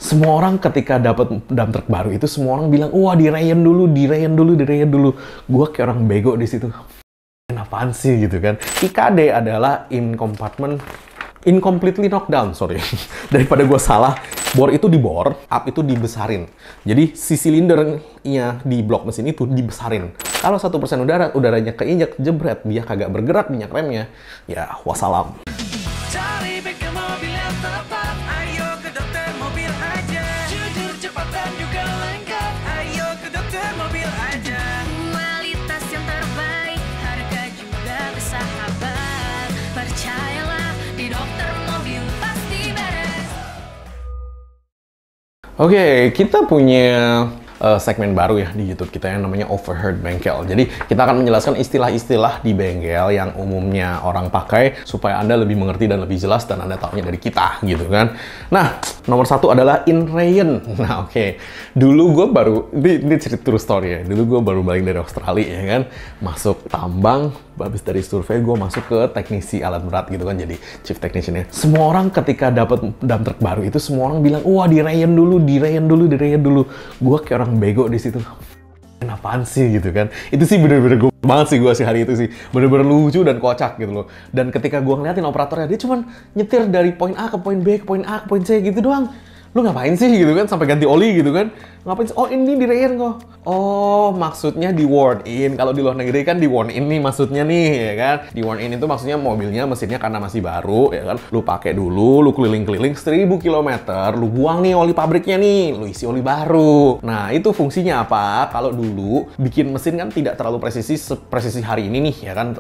Semua orang ketika dapat dump truck baru itu semua orang bilang, wah dirayan dulu, dirayan dulu, dirayan dulu. Gua kayak orang bego di situ. Apaan sih gitu kan? IKD adalah incompletely knockdown, sorry. Daripada gue salah, bor itu dibor, up itu dibesarin. Jadi si silindernya di blok mesin itu dibesarin. Kalau 1% udaranya keinjak, jebret, dia kagak bergerak minyak remnya, ya wassalam. Cari bengkel mobil yang tepat, ayo ke dokter mobil aja. Jujur, cepat dan juga lengkap, ayo ke dokter mobil aja. Kualitas yang terbaik, harga juga bersahabat. Percayalah, di dokter mobil pasti beres. Oke, kita punya segmen baru ya di YouTube kita yang namanya Overheard Bengkel. Jadi kita akan menjelaskan istilah-istilah di bengkel yang umumnya orang pakai supaya Anda lebih mengerti dan lebih jelas dan Anda taunya dari kita gitu kan. Nah, nomor satu adalah inrayan. Nah, oke. Dulu gue baru, ini cerita true story ya. Dulu gue baru balik dari Australia ya kan. Masuk tambang, habis dari survei gue masuk ke teknisi alat berat gitu kan, jadi chief technician-nya. Semua orang ketika dapat dump truck baru itu semua orang bilang, wah dirayan dulu, dirayan dulu, dirayan dulu. Gue kayak orang bego di situ. Apaan sih gitu kan? Itu sih bener-bener gue banget sih gue sih hari itu sih. Bener-bener lucu dan kocak gitu loh. Dan ketika gue ngeliatin operatornya, dia cuman nyetir dari poin A ke poin B, ke poin A ke poin C gitu doang. Lu ngapain sih gitu kan? Sampai ganti oli gitu kan? Ngapain sih? Oh ini dirayan kok. Oh maksudnya di warn in. Kalau di luar negeri kan di warn in nih maksudnya nih ya kan. Di warn in itu maksudnya mobilnya mesinnya karena masih baru ya kan. Lu pakai dulu, lu keliling-keliling 1000 km, lu buang nih oli pabriknya nih, lu isi oli baru. Nah itu fungsinya apa? Kalau dulu bikin mesin kan tidak terlalu presisi hari ini nih ya kan.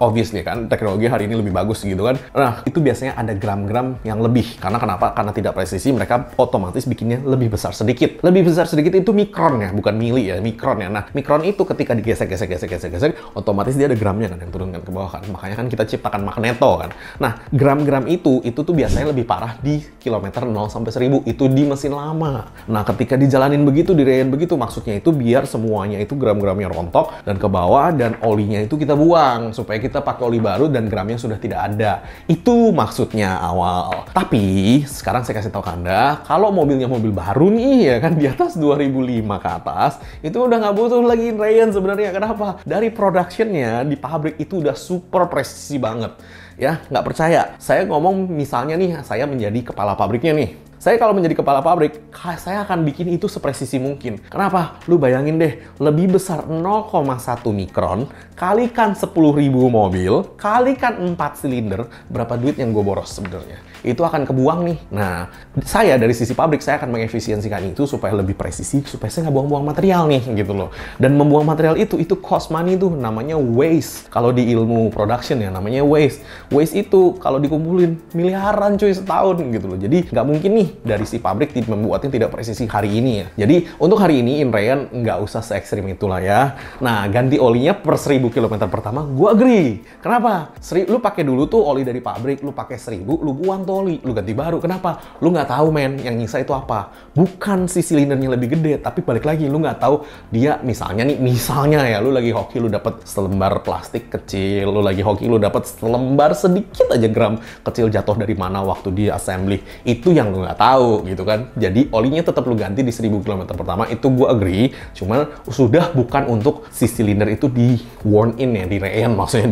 Obviously kan teknologi hari ini lebih bagus gitu kan. Nah itu biasanya ada gram-gram yang lebih. Karena kenapa? Karena tidak presisi, mereka otomatis bikinnya lebih besar sedikit. Lebih besar sedikit itu mikron ya, bukan mili ya, mikron ya. Nah, mikron itu ketika digesek-gesek, otomatis dia ada gramnya kan yang turunkan ke bawah kan. Makanya kan kita ciptakan magneto kan. Nah, gram-gram itu tuh biasanya lebih parah di kilometer 0 sampai 1000. Itu di mesin lama. Nah, ketika dijalanin begitu, dirayain begitu, maksudnya itu biar semuanya itu gram-gramnya rontok dan ke bawah dan olinya itu kita buang supaya kita pakai oli baru dan gramnya sudah tidak ada. Itu maksudnya awal. Tapi sekarang saya kasih tahu ke Anda, kalau mobilnya mobil baru nih ya kan di atas 2005 ke atas, itu udah nggak butuh lagi inrayan sebenarnya. Kenapa? Dari productionnya di pabrik itu udah super presisi banget. Ya, nggak percaya. Saya ngomong misalnya nih, saya menjadi kepala pabriknya nih. Saya kalau menjadi kepala pabrik, saya akan bikin itu sepresisi mungkin. Kenapa? Lu bayangin deh, lebih besar 0,1 mikron, kalikan 10.000 mobil, kalikan 4 silinder, berapa duit yang gue boros sebenarnya? Itu akan kebuang nih. Nah, saya dari sisi pabrik, saya akan mengefisiensikan itu supaya lebih presisi, supaya saya nggak buang-buang material nih, gitu loh. Dan membuang material itu cost money tuh, namanya waste. Kalau di ilmu production ya, namanya waste. Waste itu kalau dikumpulin miliaran cuy setahun gitu loh. Jadi nggak mungkin nih dari si pabrik membuatnya tidak presisi hari ini ya. Jadi untuk hari ini inrayan nggak usah se-ekstrim itulah ya. Nah ganti olinya per 1000 km pertama gue agree. Kenapa? Lu pakai dulu tuh oli dari pabrik, lu pakai 1000, lu buang tuh oli, lu ganti baru. Kenapa? Lu nggak tahu men, yang nyisa itu apa? Bukan si silindernya lebih gede, tapi balik lagi lu nggak tahu dia misalnya ya lu lagi hoki lu dapat selembar plastik kecil, lu lagi hoki lu dapat selembar sedikit aja gram kecil jatuh dari mana waktu di assembly. Itu yang lu nggak tahu gitu kan. Jadi olinya tetap lu ganti di 1000 km pertama, itu gue agree. Cuman sudah bukan untuk si silinder itu di worn in ya, di rayan maksudnya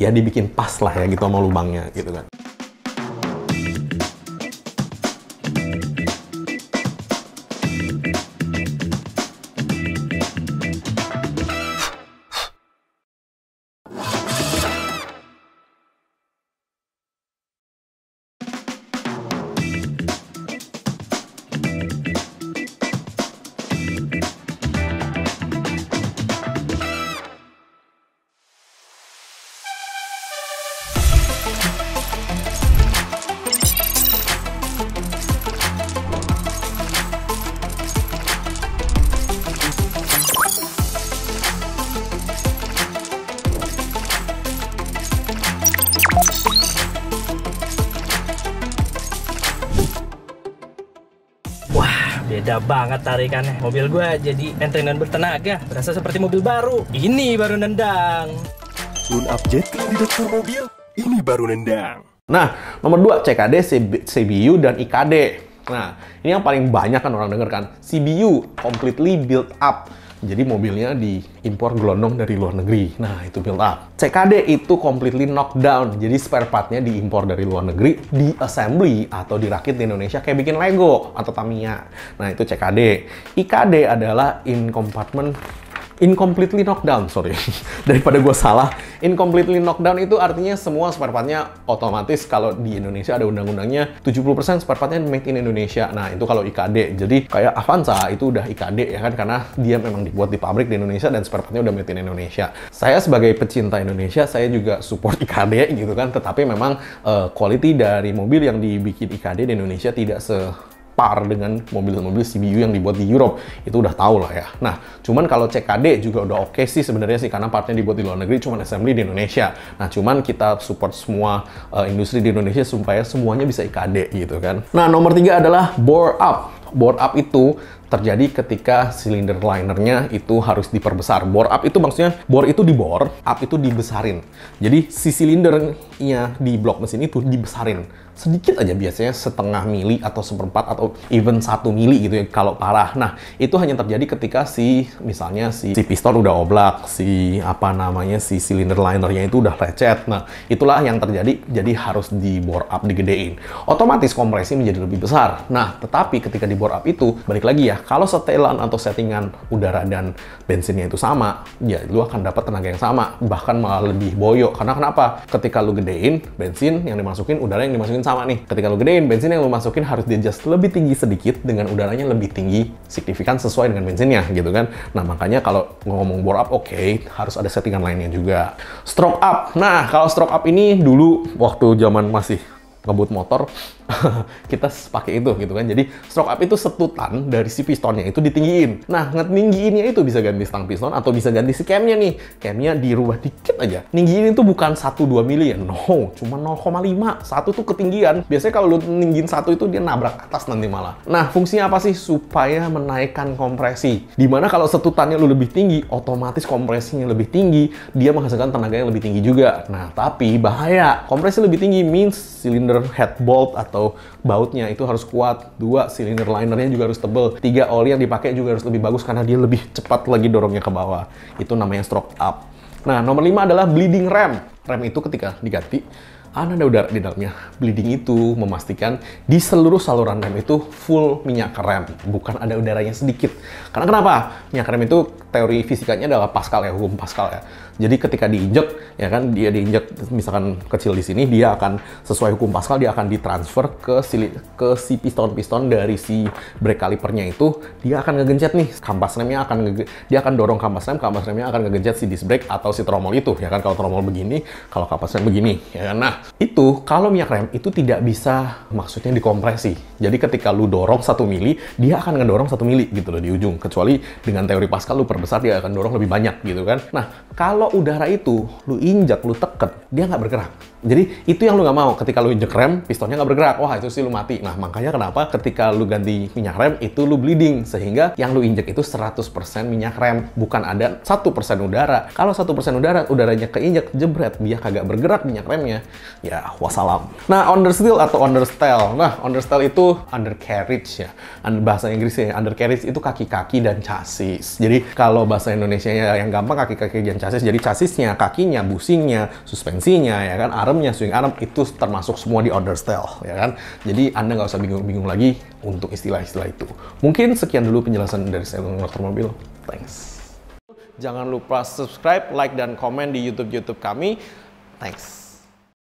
dibikin pas lah ya gitu sama lubangnya gitu kan. Beda banget tarikannya. Mobil gue jadi enteng dan bertenaga. Berasa seperti mobil baru. Ini baru nendang. Tune up Jetty di dokter mobil. Ini baru nendang. Nah, nomor 2 CKD, CBU, dan IKD. Nah, ini yang paling banyak kan orang denger kan. CBU, completely built up. Jadi mobilnya diimpor gelondong dari luar negeri. Nah, itu build up. CKD itu completely knockdown. Jadi spare partnya diimpor dari luar negeri, di assembly atau dirakit di Indonesia kayak bikin Lego atau Tamiya. Nah, itu CKD. IKD adalah incompletely knockdown, sorry. Daripada gue salah, incompletely knockdown itu artinya semua spare partnya otomatis kalau di Indonesia ada undang-undangnya 70% spare partnya made in Indonesia. Nah, itu kalau IKD. Jadi kayak Avanza itu udah IKD ya kan, karena dia memang dibuat di pabrik di Indonesia dan spare partnya udah made in Indonesia. Saya sebagai pecinta Indonesia, saya juga support IKD gitu kan, tetapi memang quality dari mobil yang dibikin IKD di Indonesia tidak par dengan mobil-mobil CBU yang dibuat di Europe. Itu udah tahu lah ya. Nah, cuman kalau CKD juga udah oke sih sebenarnya sih, karena partnya dibuat di luar negeri, cuman assembly di Indonesia. Nah, cuman kita support semua industri di Indonesia supaya semuanya bisa IKD gitu kan. Nah, nomor 3 adalah bore up. Bore up itu terjadi ketika silinder linernya itu harus diperbesar. Bore up itu maksudnya bore itu dibor, up itu dibesarin. Jadi si silindernya di blok mesin itu dibesarin. Sedikit aja, biasanya setengah mili atau seperempat atau even 1 mili gitu ya kalau parah. Nah, itu hanya terjadi ketika misalnya si piston udah oblak, si silinder linernya itu udah lecet. Nah, itulah yang terjadi, jadi harus di bore up, digedein. Otomatis kompresi menjadi lebih besar. Nah, tetapi ketika di bore up itu, balik lagi ya, kalau setelan atau settingan udara dan bensinnya itu sama, ya lu akan dapat tenaga yang sama, bahkan malah lebih boyo. Karena kenapa? Ketika lu gedein, bensin yang dimasukin, udara yang dimasukin sama nih. Ketika lu gedein, bensin yang lu masukin harus di-adjust lebih tinggi sedikit dengan udaranya lebih tinggi signifikan sesuai dengan bensinnya gitu kan. Nah, makanya kalau ngomong bore up, oke, harus ada settingan lainnya juga. Stroke up. Nah, kalau stroke up ini dulu waktu zaman masih ngebut motor, kita pakai itu gitu kan. Jadi stroke up itu setutan dari si pistonnya itu ditinggiin. Nah, ngetinggiinnya itu bisa ganti stang piston atau bisa ganti si camnya nih. Camnya dirubah dikit aja. Ninggiin itu bukan 1-2 mili ya, no, cuma 0,5. 1 tuh ketinggian. Biasanya kalau lu ninggin 1 itu dia nabrak atas nanti malah. Nah, fungsinya apa sih? Supaya menaikkan kompresi. Dimana kalau setutannya lu lebih tinggi, otomatis kompresinya lebih tinggi, dia menghasilkan tenaga yang lebih tinggi juga. Nah, tapi bahaya. Kompresi lebih tinggi means silinder head bolt atau bautnya itu harus kuat. 2, silinder linernya juga harus tebel. 3, oli yang dipakai juga harus lebih bagus karena dia lebih cepat lagi dorongnya ke bawah. Itu namanya stroke up. Nah, nomor 5 adalah bleeding rem. Rem itu ketika diganti, ada udara di dalamnya. Bleeding itu memastikan di seluruh saluran rem itu full minyak rem, bukan ada udaranya sedikit. Karena kenapa? Minyak rem itu teori fisikanya adalah Pascal ya, hukum Pascal ya. Jadi ketika diinjek, ya kan, dia diinjek misalkan kecil di sini, dia akan sesuai hukum Pascal, dia akan ditransfer ke si piston-piston dari si brake calipernya itu, dia akan ngegencet nih, kampas remnya dia akan dorong kampas remnya akan ngegencet si disc brake atau si tromol itu, ya kan, kalau tromol begini, kalau kampas rem begini, ya kan. Nah, itu kalau minyak rem itu tidak bisa maksudnya dikompresi. Jadi ketika lu dorong 1 mili, dia akan ngedorong 1 mili gitu loh di ujung. Kecuali dengan teori Pascal lu perbesar, dia akan dorong lebih banyak gitu kan. Nah, kalau udara itu lu injak, lu teken, dia nggak bergerak. Jadi itu yang lu nggak mau. Ketika lu injek rem, pistonnya nggak bergerak. Wah, itu sih lu mati. Nah, makanya kenapa ketika lu ganti minyak rem, itu lu bleeding. Sehingga yang lu injek itu 100% minyak rem. Bukan ada 1% udara. Kalau 1% udara, udaranya keinjek, jebret, dia kagak bergerak minyak remnya. Ya, wassalam. Nah, understeer atau understell. Nah, understell itu undercarriage ya. Bahasa Inggrisnya undercarriage itu kaki-kaki dan chassis. Jadi kalau bahasa Indonesia yang gampang, kaki-kaki dan chassis. Jadi chassisnya, kakinya, busingnya, suspensinya, ya kan, armnya, swing arm itu termasuk semua di understell, ya kan. Jadi Anda nggak usah bingung-bingung lagi untuk istilah-istilah itu. Mungkin sekian dulu penjelasan dari saya tentang mobil. Thanks. Jangan lupa subscribe, like, dan komen di YouTube kami. Thanks.